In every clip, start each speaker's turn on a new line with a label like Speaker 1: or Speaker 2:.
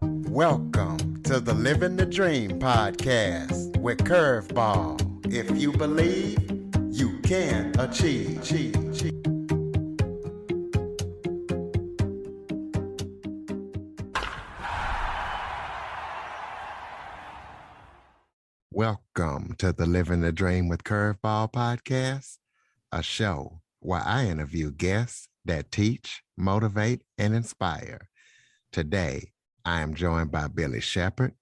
Speaker 1: Welcome to the Living the Dream podcast with Curveball. If you believe, you can achieve. Welcome to the Living the Dream with Curveball podcast, a show where I interview guests that teach, motivate, and inspire. Today, I am joined by Billie Shepard.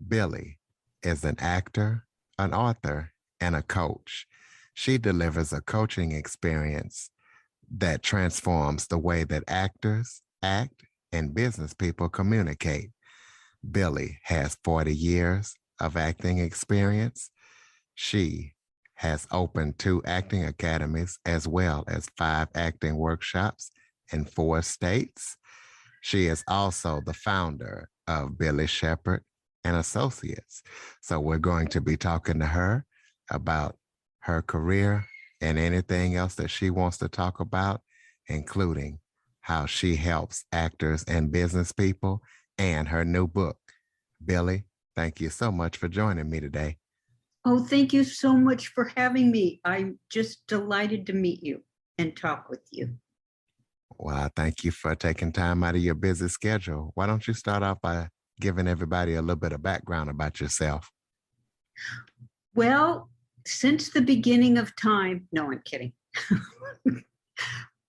Speaker 1: Billie is an actor, an author, and a coach. She delivers a coaching experience that transforms the way that actors act and business people communicate. Billie has 40 years of acting experience. She has opened 2 acting academies as well as 5 acting workshops in 4 states. She is also the founder of Billie Shepard and Associates. So we're going to be talking to her about her career and anything else that she wants to talk about, including how she helps actors and business people and her new book. Billie, thank you so much for joining me today.
Speaker 2: Oh, thank you so much for having me. I'm just delighted to meet you and talk with you.
Speaker 1: Well, thank you for taking time out of your busy schedule. Why don't you start off by giving everybody a little bit of background about yourself?
Speaker 2: Well, since the beginning of time, no, I'm kidding.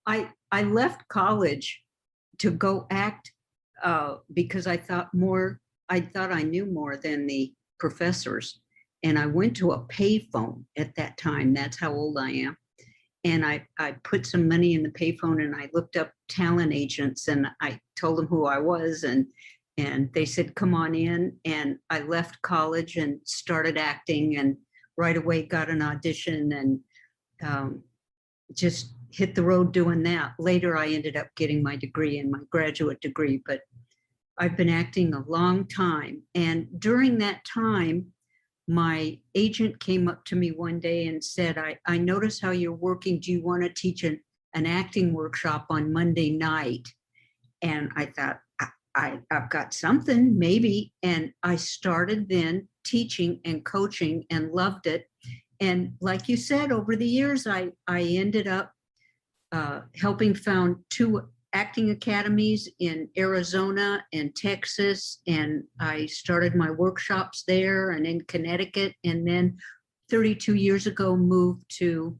Speaker 2: I left college to go act because I thought I knew more than the professors. And I went to a payphone at that time. That's how old I am. And I put some money in the payphone and I looked up talent agents and I told them who I was and they said, come on in. And I left college and started acting and right away got an audition and just hit the road doing that. Later, I ended up getting my degree and my graduate degree, but I've been acting a long time. And during that time, my agent came up to me one day and said, I notice how you're working. Do you want to teach an acting workshop on Monday night? And I thought, I've got something, maybe. And I started then teaching and coaching and loved it. And like you said, over the years, I ended up helping found 2 acting academies in Arizona and Texas. And I started my workshops there and in Connecticut. And then 32 years ago, moved to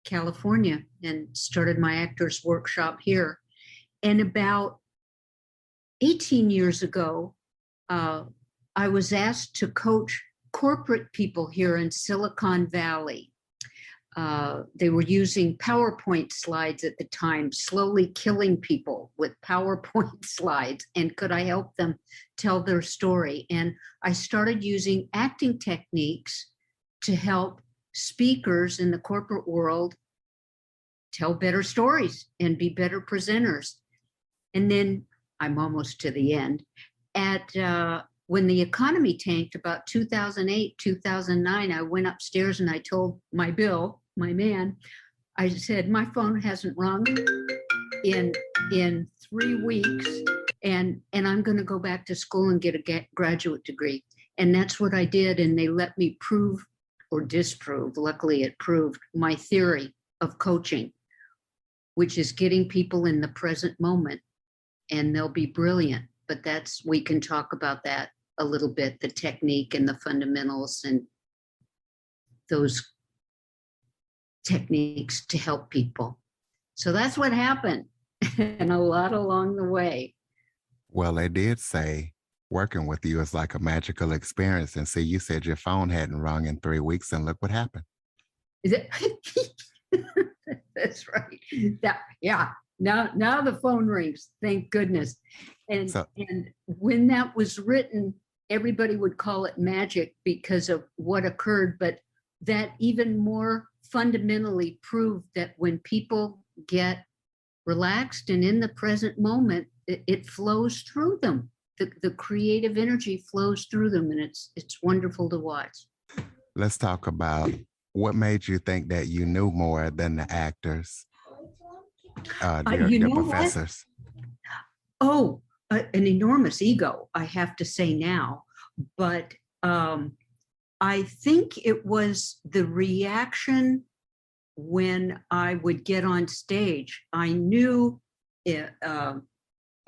Speaker 2: California and started my actors workshop here. And about 18 years ago, I was asked to coach corporate people here in Silicon Valley. They were using PowerPoint slides at the time, slowly killing people with PowerPoint slides. And could I help them tell their story? And I started using acting techniques to help speakers in the corporate world tell better stories and be better presenters. And then I'm almost to the end. When the economy tanked about 2008, 2009, I went upstairs and I told my man, I said, my phone hasn't rung in 3 weeks and I'm going to go back to school and get a graduate degree. And that's what I did. And they let me prove or disprove, luckily it proved, my theory of coaching, which is getting people in the present moment and they'll be brilliant. But we can talk about that a little bit, the technique and the fundamentals and those techniques to help people. So that's what happened and a lot along the way.
Speaker 1: Well, they did say working with you is like a magical experience. And see, you said your phone hadn't rung in 3 weeks and look what happened.
Speaker 2: Is it? That's right. Yeah. Now the phone rings, thank goodness. And when that was written, everybody would call it magic because of what occurred, but that even more fundamentally proved that when people get relaxed and in the present moment, it flows through them. The creative energy flows through them, and it's wonderful to watch.
Speaker 1: Let's talk about what made you think that you knew more than the actors, your professors.
Speaker 2: Oh, an enormous ego, I have to say now, but I think it was the reaction when I would get on stage. I knew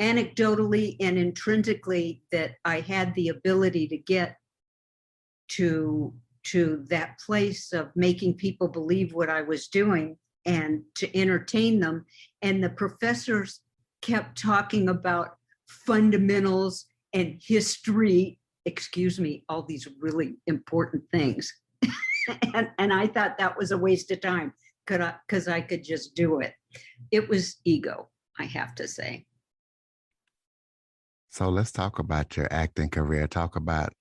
Speaker 2: anecdotally and intrinsically that I had the ability to get to that place of making people believe what I was doing and to entertain them. And the professors kept talking about fundamentals and history, excuse me, all these really important things. and I thought that was a waste of time because I could just do it. It was ego, I have to say.
Speaker 1: So let's talk about your acting career. Talk about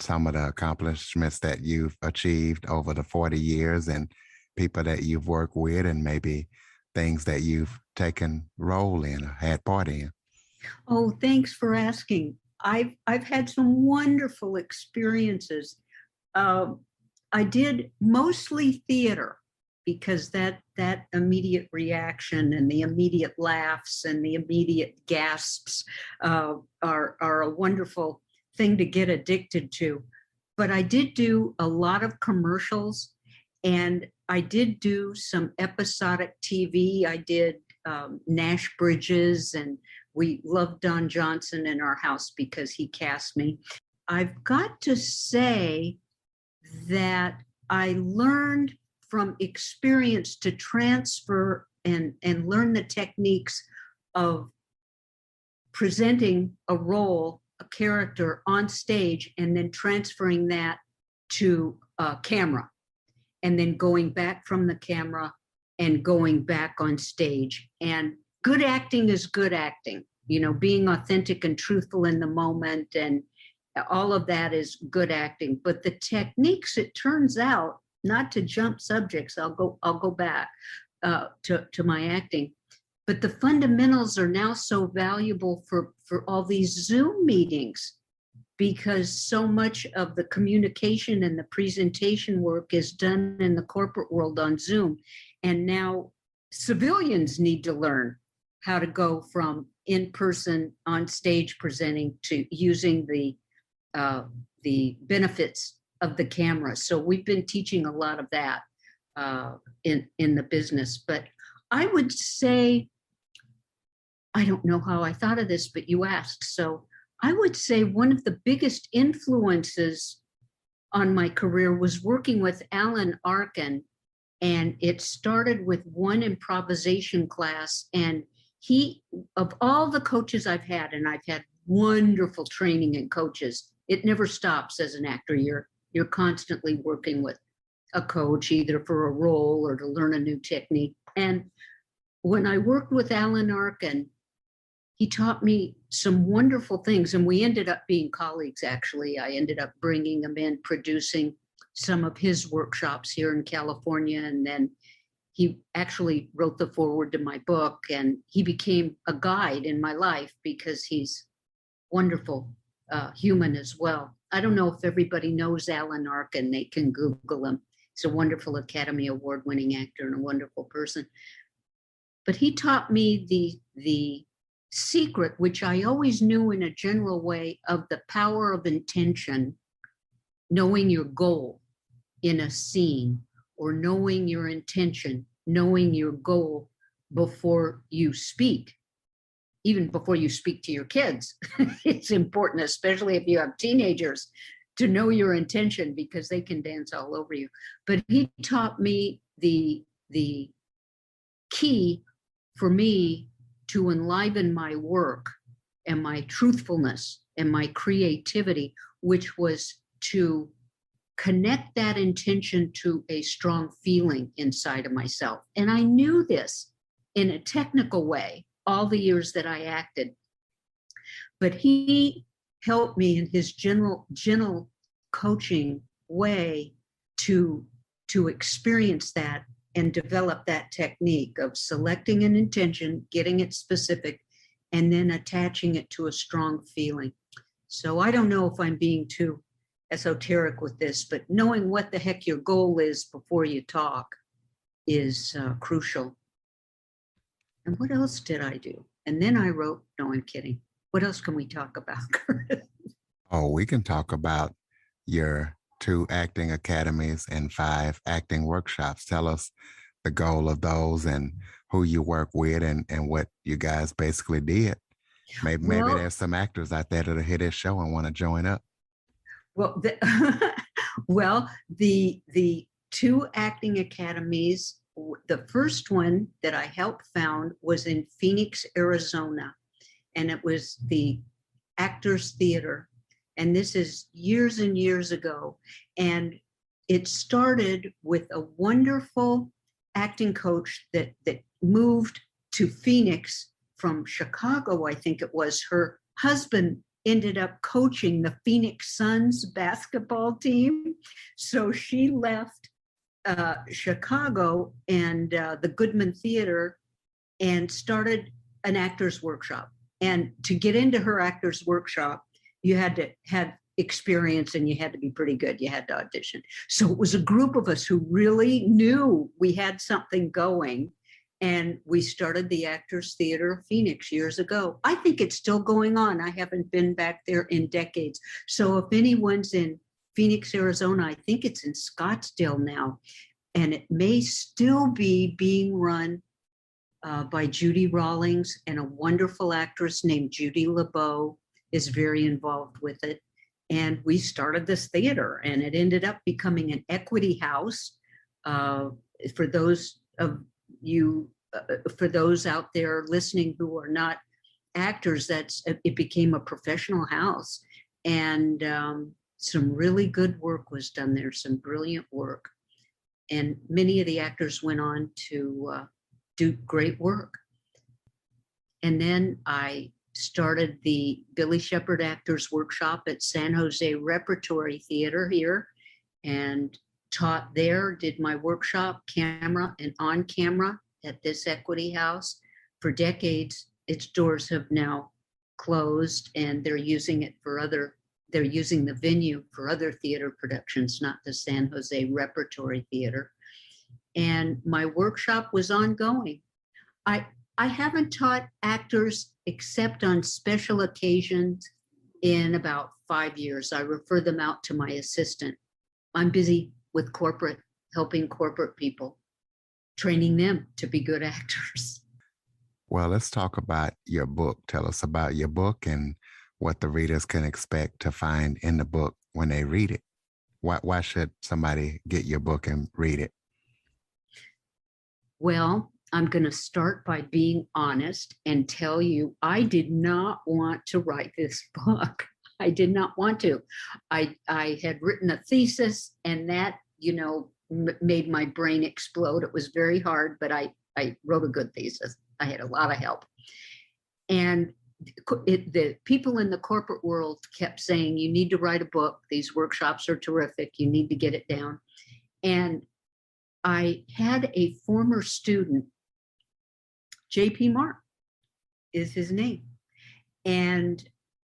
Speaker 1: some of the accomplishments that you've achieved over the 40 years and people that you've worked with, and maybe things that you've taken role in or had part in.
Speaker 2: Oh, thanks for asking. I've had some wonderful experiences. I did mostly theater because that immediate reaction and the immediate laughs and the immediate gasps are a wonderful thing to get addicted to. But I did do a lot of commercials, and I did do some episodic TV. I did Nash Bridges, and we loved Don Johnson in our house because he cast me. I've got to say that I learned from experience to transfer and learn the techniques of presenting a role, a character on stage, and then transferring that to a camera, and then going back from the camera and going back on stage. And good acting is good acting, you know, being authentic and truthful in the moment, and all of that is good acting. But the techniques, it turns out, not to jump subjects, I'll go back to my acting, but the fundamentals are now so valuable for all these Zoom meetings, because so much of the communication and the presentation work is done in the corporate world on Zoom. And now civilians need to learn how to go from in-person on stage presenting to using the benefits of the camera. So we've been teaching a lot of that in the business. But I would say, I don't know how I thought of this, but you asked. So I would say one of the biggest influences on my career was working with Alan Arkin. And it started with one improvisation class. And he, of all the coaches I've had, and I've had wonderful training and coaches, it never stops as an actor. You're constantly working with a coach, either for a role or to learn a new technique. And when I worked with Alan Arkin, he taught me some wonderful things, and we ended up being colleagues, actually. I ended up bringing him in, producing some of his workshops here in California, and then he actually wrote the foreword to my book, and he became a guide in my life because he's wonderful human as well. I don't know if everybody knows Alan Arkin. They can Google him. He's a wonderful Academy Award-winning actor and a wonderful person. But he taught me the secret, which I always knew in a general way, of the power of intention, knowing your goal in a scene, or knowing your intention, knowing your goal before you speak, even before you speak to your kids. It's important, especially if you have teenagers, to know your intention, because they can dance all over you. But he taught me the key for me to enliven my work and my truthfulness and my creativity, which was to connect that intention to a strong feeling inside of myself. And I knew this in a technical way all the years that I acted. But he helped me in his gentle coaching way to experience that and develop that technique of selecting an intention, getting it specific, and then attaching it to a strong feeling. So I don't know if I'm being too esoteric with this, but knowing what the heck your goal is before you talk is crucial. And what else did I do? And then I wrote, no, I'm kidding. What else can we talk about, Curtis?
Speaker 1: Oh, we can talk about your 2 acting academies and 5 acting workshops. Tell us the goal of those and who you work with and what you guys basically did. Maybe
Speaker 2: Well,
Speaker 1: there's some actors out there that'll hear this show and want to join up.
Speaker 2: well, well, the 2 acting academies. The first one that I helped found was in Phoenix, Arizona, and it was the Actors Theater. And this is years and years ago. And it started with a wonderful acting coach that moved to Phoenix from Chicago, I think it was. Her husband ended up coaching the Phoenix Suns basketball team. So she left Chicago and the Goodman Theater and started an actor's workshop. And to get into her actor's workshop, you had to have experience and you had to be pretty good. You had to audition. So it was a group of us who really knew we had something going. And we started the Actors Theater of Phoenix years ago. I think it's still going on. I haven't been back there in decades. So if anyone's in Phoenix, Arizona, I think it's in Scottsdale now. And it may still be being run by Judy Rawlings, and a wonderful actress named Judy LeBeau is very involved with it. And we started this theater, and it ended up becoming an equity house. For those of you, for those out there listening who are not actors, it became a professional house. And some really good work was done there, some brilliant work. And many of the actors went on to do great work. And then I started the Billie Shepard Actors Workshop at San Jose Repertory Theater here and taught there, did my workshop camera and on camera at this equity house. For decades, its doors have now closed and they're using the venue for other theater productions, not the San Jose Repertory Theater. And my workshop was ongoing. I haven't taught actors except on special occasions in about 5 years. I refer them out to my assistant. I'm busy with helping corporate people, training them to be good actors.
Speaker 1: Well, let's talk about your book. Tell us about your book and what the readers can expect to find in the book when they read it. Why should somebody get your book and read it?
Speaker 2: Well, I'm going to start by being honest and tell you I did not want to write this book. I did not want to. I had written a thesis, and that, made my brain explode. It was very hard, but I wrote a good thesis. I had a lot of help. And the people in the corporate world kept saying, you need to write a book. These workshops are terrific. You need to get it down. And I had a former student, J.P. Mark is his name. And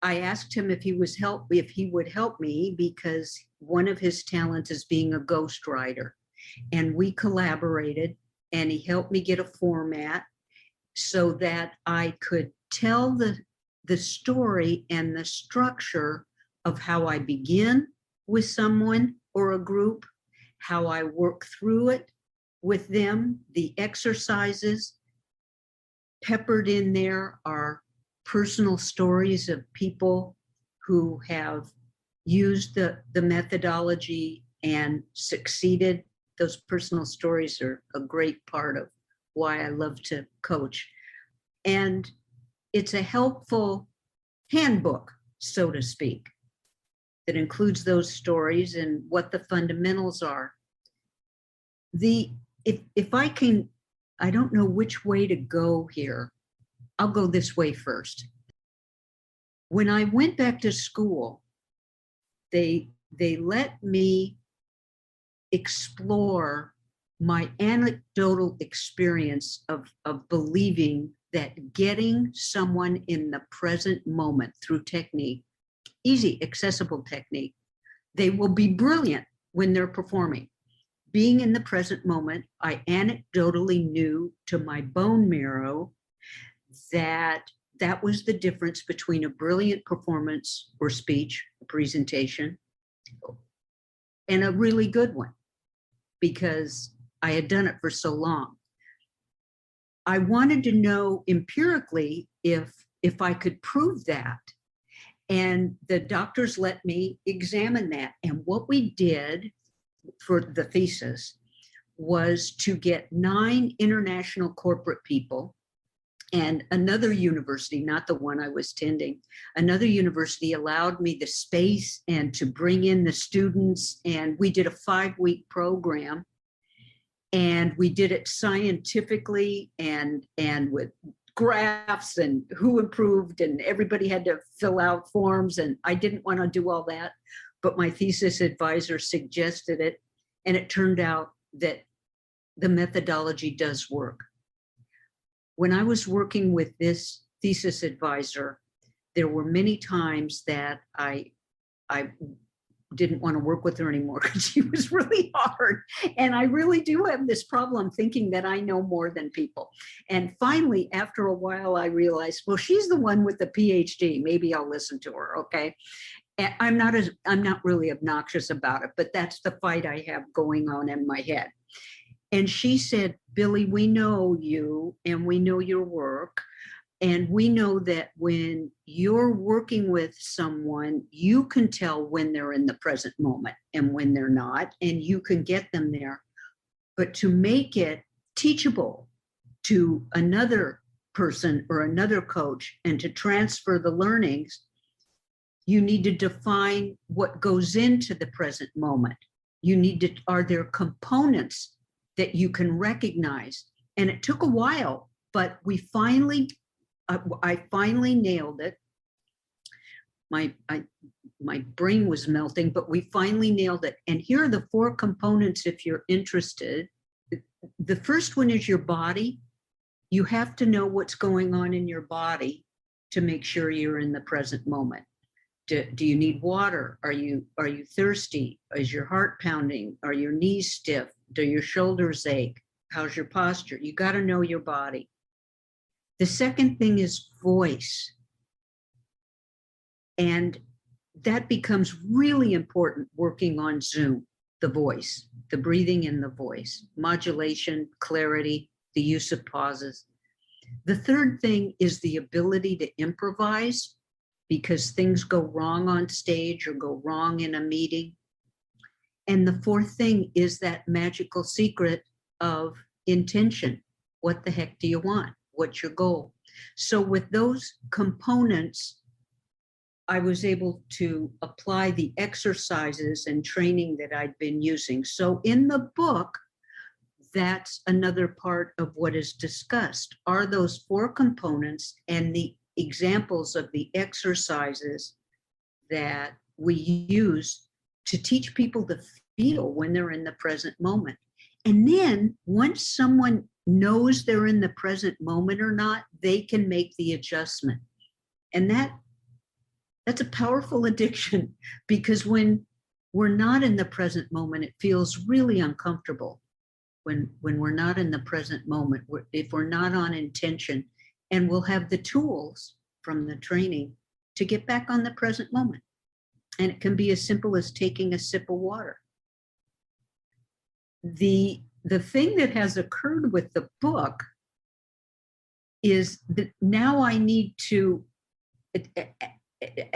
Speaker 2: I asked him if he would help me, because one of his talents is being a ghostwriter. And we collaborated, and he helped me get a format so that I could tell the story and the structure of how I begin with someone or a group, how I work through it with them, the exercises. Peppered in there are personal stories of people who have used the methodology and succeeded. Those personal stories are a great part of why I love to coach. And it's a helpful handbook, so to speak, that includes those stories and what the fundamentals are. If I can, I don't know which way to go here. I'll go this way first. When I went back to school, they let me explore my anecdotal experience of believing that getting someone in the present moment through technique, easy, accessible technique, they will be brilliant when they're performing. Being in the present moment, I anecdotally knew to my bone marrow that that was the difference between a brilliant performance or speech, presentation, and a really good one, because I had done it for so long. I wanted to know empirically if I could prove that. And the doctors let me examine that. And what we did for the thesis was to get 9 international corporate people and another university, not the one I was attending, another university allowed me the space and to bring in the students. And we did a 5-week program, and we did it scientifically and with graphs and who improved, and everybody had to fill out forms. And I didn't want to do all that, but my thesis advisor suggested it. And it turned out that the methodology does work. When I was working with this thesis advisor, there were many times that I didn't want to work with her anymore because she was really hard. And I really do have this problem thinking that I know more than people. And finally, after a while, I realized, well, she's the one with the PhD. Maybe I'll listen to her, okay? And I'm not really obnoxious about it, but that's the fight I have going on in my head. And she said, Billie, we know you and we know your work. And we know that when you're working with someone, you can tell when they're in the present moment and when they're not, and you can get them there. But to make it teachable to another person or another coach and to transfer the learnings, you need to define what goes into the present moment. You need to, are there components that you can recognize? And it took a while, but I finally nailed it. My brain was melting, but we finally nailed it. And here are the 4 components if you're interested. The first one is your body. You have to know what's going on in your body to make sure you're in the present moment. Do you need water? Are you thirsty? Is your heart pounding? Are your knees stiff? Do your shoulders ache? How's your posture? You got to know your body. The second thing is voice. And that becomes really important working on Zoom, the voice, the breathing in the voice, modulation, clarity, the use of pauses. The third thing is the ability to improvise, because things go wrong on stage or go wrong in a meeting. And the fourth thing is that magical secret of intention. What the heck do you want? What's your goal? So with those components, I was able to apply the exercises and training that I'd been using. So in the book, that's another part of what is discussed, are those 4 components and the examples of the exercises that we use to teach people to feel when they're in the present moment. And then once someone knows they're in the present moment or not, they can make the adjustment. And that's a powerful addiction, because when we're not in the present moment, it feels really uncomfortable. When we're not in the present moment, if we're not on intention, and we'll have the tools from the training to get back on the present moment. And it can be as simple as taking a sip of water. The thing that has occurred with the book is that now I need to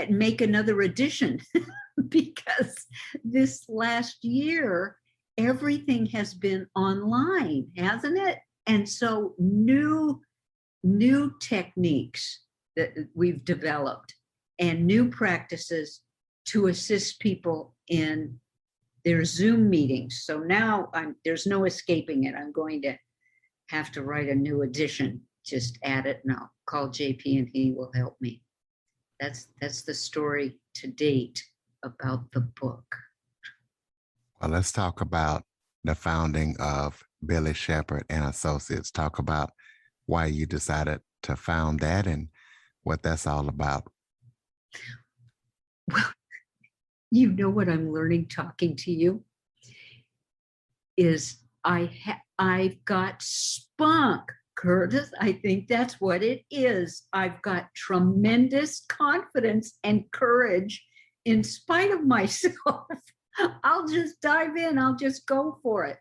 Speaker 2: make another edition because this last year, everything has been online, hasn't it? And so new techniques that we've developed and new practices to assist people in their Zoom meetings. So now there's no escaping it. I'm going to have to write a new edition, just add it, and I'll call JP and he will help me. That's the story to date about the book.
Speaker 1: Well, let's talk about the founding of Billie, Shepard and Associates. Talk about why you decided to found that and what that's all about.
Speaker 2: Well, you know what I'm learning talking to you is I've got spunk, Curtis, I think that's what it is. I've got tremendous confidence and courage in spite of myself. I'll just dive in, I'll just go for it.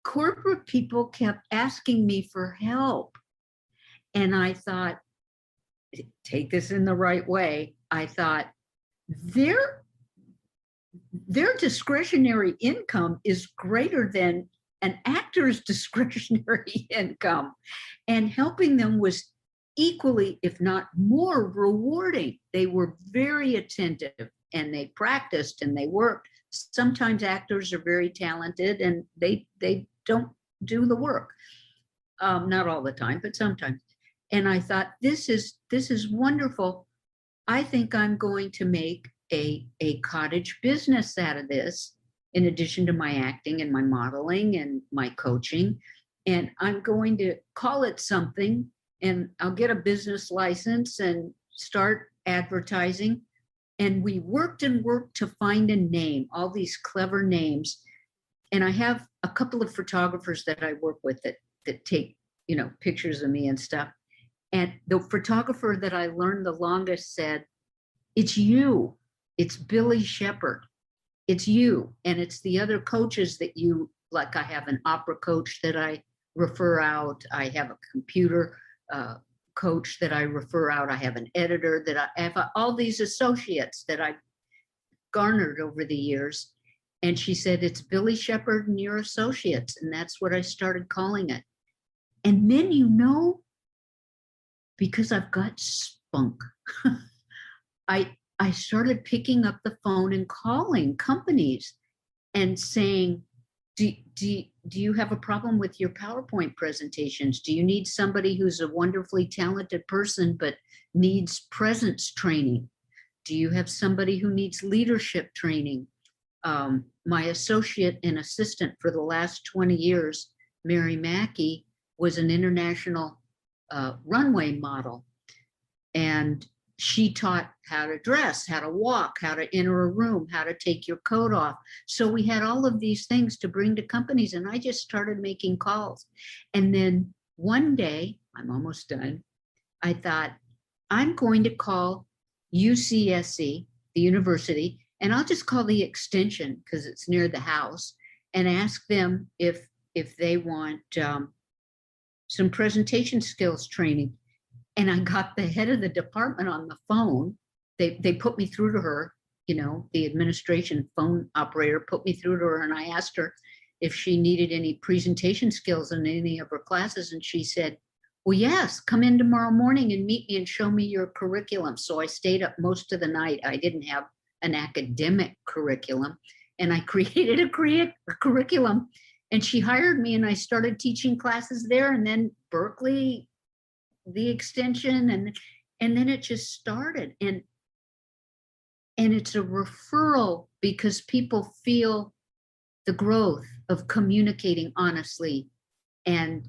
Speaker 2: Corporate people kept asking me for help. And I thought, take this in the right way. I thought, their discretionary income is greater than an actor's discretionary income. And helping them was equally, if not more, rewarding. They were very attentive and they practiced and they worked. Sometimes actors are very talented and they don't do the work. Not all the time, but sometimes. And I thought, this is wonderful. I think I'm going to make a cottage business out of this, in addition to my acting and my modeling and my coaching. And I'm going to call it something, and I'll get a business license and start advertising. And we worked and worked to find a name, all these clever names. And I have a couple of photographers that I work with that take, pictures of me and stuff. And the photographer that I learned the longest said, it's you, it's Billie Shepard. It's you, and it's the other coaches that you, like I have an opera coach that I refer out. I have a computer coach that I refer out. I have an editor that I have all these associates that I've garnered over the years. And she said, it's Billie Shepard and your associates. And that's what I started calling it. And then, because I've got spunk, I started picking up the phone and calling companies and saying, do you have a problem with your PowerPoint presentations? Do you need somebody who's a wonderfully talented person but needs presence training? Do you have somebody who needs leadership training? My associate and assistant for the last 20 years, Mary Mackey, was an international runway model. And she taught how to dress, how to walk, how to enter a room, how to take your coat off. So we had all of these things to bring to companies, and I just started making calls. And then one day, I'm almost done, I thought, I'm going to call UCSC, the university, and I'll just call the extension because it's near the house, and ask them if they want some presentation skills training. And I got the head of the department on the phone. They put me through to her, the administration phone operator put me through to her, and I asked her if she needed any presentation skills in any of her classes. And she said, well, yes, come in tomorrow morning and meet me and show me your curriculum. So I stayed up most of the night. I didn't have an academic curriculum, and I created a curriculum, and she hired me, and I started teaching classes there, and then Berkeley, the extension, and then it just started. And it's a referral because people feel the growth of communicating honestly and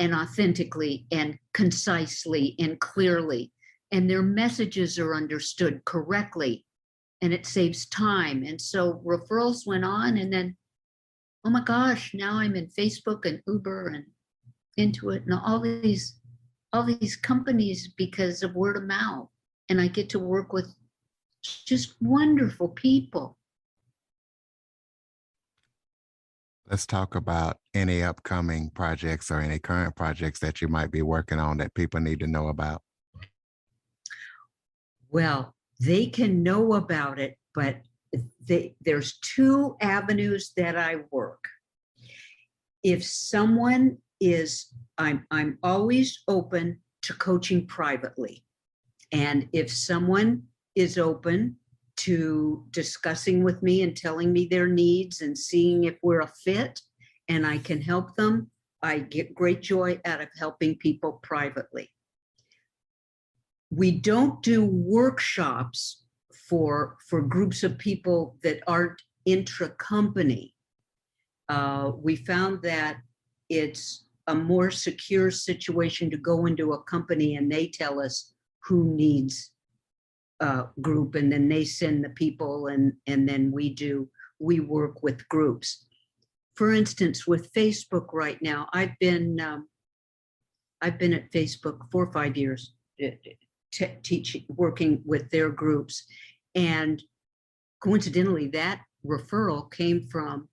Speaker 2: authentically and concisely and clearly, and their messages are understood correctly, and it saves time. And so referrals went on, and then, oh my gosh, now I'm in Facebook and Uber and Intuit and all these companies because of word of mouth. And I get to work with just wonderful people.
Speaker 1: Let's talk about any upcoming projects or any current projects that you might be working on that people need to know about.
Speaker 2: Well, they can know about it, but there's two avenues that I work. If someone is, I'm always open to coaching privately. And if someone is open to discussing with me and telling me their needs and seeing if we're a fit and I can help them, I get great joy out of helping people privately. We don't do workshops for groups of people that aren't intra-company. We found that it's a more secure situation to go into a company and they tell us who needs a group, and then they send the people, and then we work with groups. For instance, with Facebook right now, I've been I've been at Facebook 4 or 5 years, working with their groups. And coincidentally, that referral came from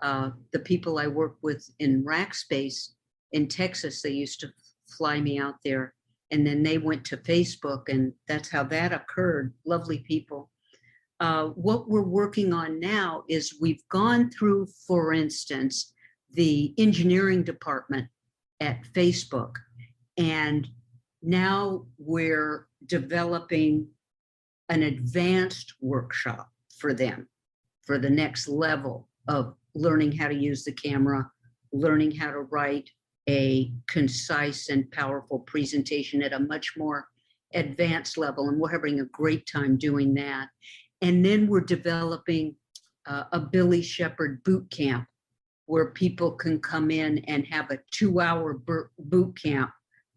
Speaker 2: the people I work with in Rackspace in Texas. They used to fly me out there, and then they went to Facebook, and that's how that occurred. Lovely people. What we're working on now is we've gone through, for instance, the engineering department at Facebook, and now we're developing an advanced workshop for them for the next level of learning how to use the camera, learning how to write a concise and powerful presentation at a much more advanced level. And we're having a great time doing that. And then we're developing a Billie Shepard boot camp where people can come in and have a 2-hour boot camp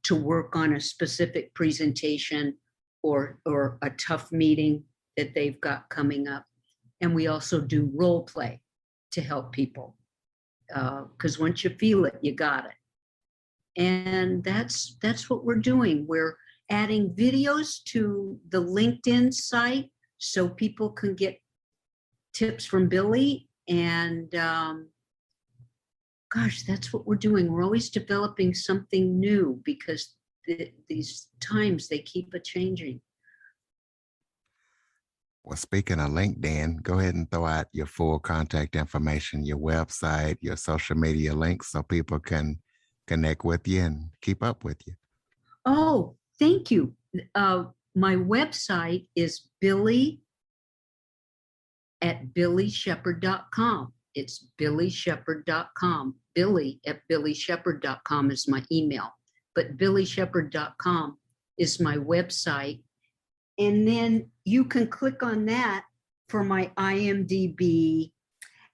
Speaker 2: to work on a specific presentation or a tough meeting that they've got coming up. And we also do role play to help people, because once you feel it, you got it. And that's what we're doing. We're adding videos to the LinkedIn site so people can get tips from Billie. And gosh, that's what we're doing. We're always developing something new because these times, they keep a changing.
Speaker 1: Well, speaking of LinkedIn, go ahead and throw out your full contact information, your website, your social media links so people can connect with you and keep up with you.
Speaker 2: Oh, thank you. My website is Billie at billieshepard.com. It's billieshepard.com. Billie at billieshepard.com is my email, but billieshepard.com is my website. And then you can click on that for my IMDb,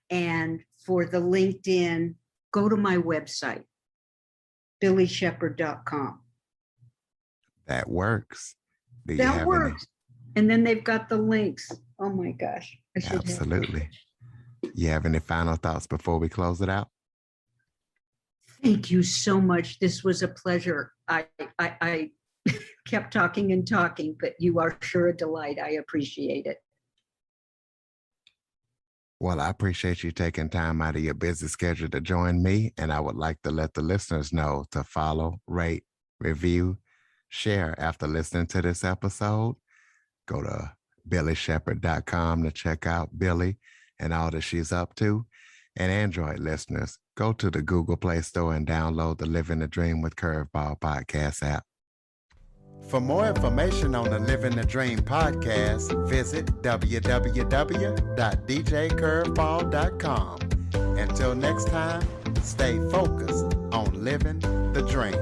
Speaker 2: and for the LinkedIn, go to my website, billieshepard.com.
Speaker 1: That works.
Speaker 2: That works. And then they've got the links. Oh my gosh.
Speaker 1: Absolutely. You have any final thoughts before we close it out?
Speaker 2: Thank you so much. This was a pleasure. I kept talking and talking, but you are sure a delight. I appreciate it.
Speaker 1: Well, I appreciate you taking time out of your busy schedule to join me, and I would like to let the listeners know to follow, rate, review, share after listening to this episode. Go to billieshepard.com to check out Billie and all that she's up to. And Android listeners, go to the Google Play Store and download the Living the Dream with Curveball podcast app. For more information on the Living the Dream podcast, visit www.djcurveball.com. Until next time, stay focused on living the dream.